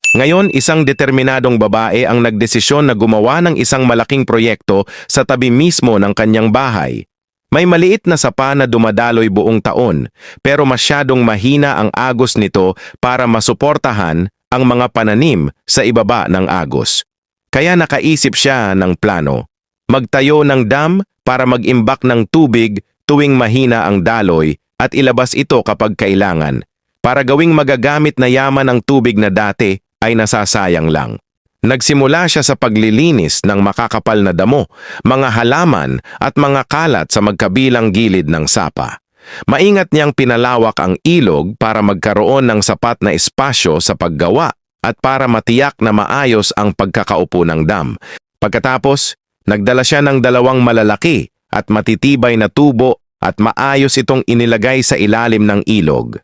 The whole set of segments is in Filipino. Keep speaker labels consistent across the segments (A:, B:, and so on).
A: Ngayon, isang determinadong babae ang nagdesisyon na gumawa ng isang malaking proyekto sa tabi mismo ng kanyang bahay. May maliit na sapa na dumadaloy buong taon, pero masyadong mahina ang agos nito para masuportahan ang mga pananim sa ibaba ng agos. Kaya nakaisip siya ng plano. Magtayo ng dam para mag-imbak ng tubig tuwing mahina ang daloy at ilabas ito kapag kailangan, para gawing magagamit na yaman ang tubig na dati ay nasasayang lang. Nagsimula siya sa paglilinis ng makakapal na damo, mga halaman at mga kalat sa magkabilang gilid ng sapa. Maingat niyang pinalawak ang ilog para magkaroon ng sapat na espasyo sa paggawa at para matiyak na maayos ang pagkakaupo ng dam. Pagkatapos, nagdala siya ng 2 malalaki at matitibay na tubo at maayos itong inilagay sa ilalim ng ilog.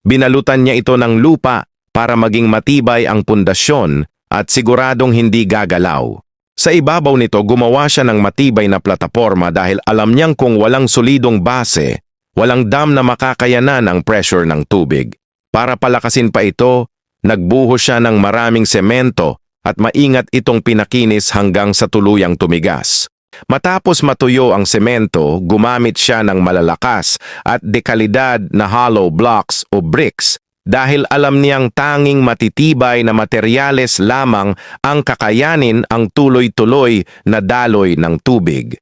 A: Binalutan niya ito ng lupa para maging matibay ang pundasyon at siguradong hindi gagalaw. Sa ibabaw nito, gumawa siya ng matibay na plataporma dahil alam niyang kung walang solidong base, walang dam na makakayanan ang pressure ng tubig. Para palakasin pa ito, nagbuhos siya ng maraming semento at maingat itong pinakinis hanggang sa tuluyang tumigas. Matapos matuyo ang semento, gumamit siya ng malalakas at dekalidad na hollow blocks o bricks dahil alam niyang tanging matitibay na materyales lamang ang kakayanin ang tuloy-tuloy na daloy ng tubig.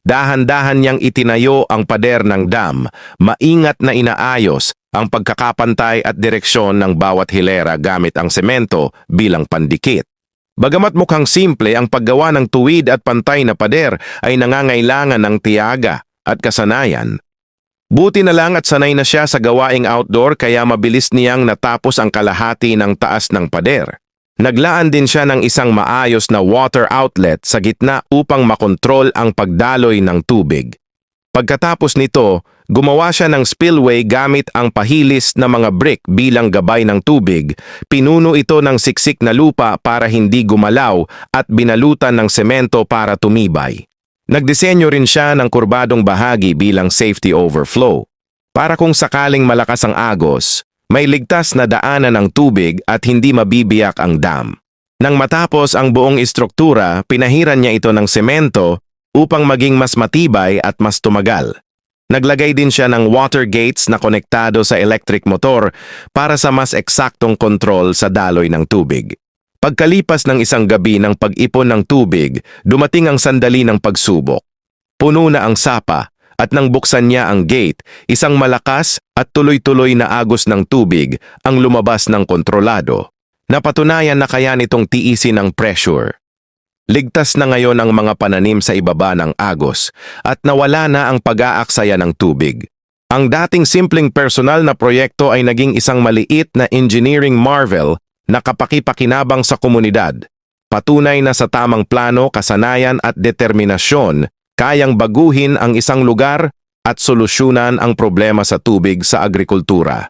A: Dahan-dahan niyang itinayo ang pader ng dam, maingat na inaayos ang pagkakapantay at direksyon ng bawat hilera gamit ang semento bilang pandikit. Bagamat mukhang simple, ang paggawa ng tuwid at pantay na pader ay nangangailangan ng tiyaga at kasanayan. Buti na lang at sanay na siya sa gawaing outdoor kaya mabilis niyang natapos ang kalahati ng taas ng pader. Naglaan din siya ng isang maayos na water outlet sa gitna upang makontrol ang pagdaloy ng tubig. Pagkatapos nito, gumawa siya ng spillway gamit ang pahilis na mga brick bilang gabay ng tubig. Pinuno ito ng siksik na lupa para hindi gumalaw at binalutan ng semento para tumibay. Nagdisenyo rin siya ng kurbadong bahagi bilang safety overflow. Para kung sakaling malakas ang agos, may ligtas na daanan ng tubig at hindi mabibiyak ang dam. Nang matapos ang buong istruktura, pinahiran niya ito ng semento upang maging mas matibay at mas tumagal. Naglagay din siya ng water gates na konektado sa electric motor para sa mas eksaktong kontrol sa daloy ng tubig. Pagkalipas ng isang gabi ng pag-ipon ng tubig, dumating ang sandali ng pagsubok. Puno na ang sapa at nang buksan niya ang gate, isang malakas at tuloy-tuloy na agos ng tubig ang lumabas ng kontrolado. Napatunayan na kaya nitong tiisin ang pressure. Ligtas na ngayon ang mga pananim sa ibaba ng agos at nawala na ang pag-aaksaya ng tubig. Ang dating simpleng personal na proyekto ay naging isang maliit na engineering marvel na kapakipakinabang sa komunidad. Patunay na sa tamang plano, kasanayan at determinasyon, kayang baguhin ang isang lugar at solusyonan ang problema sa tubig sa agrikultura.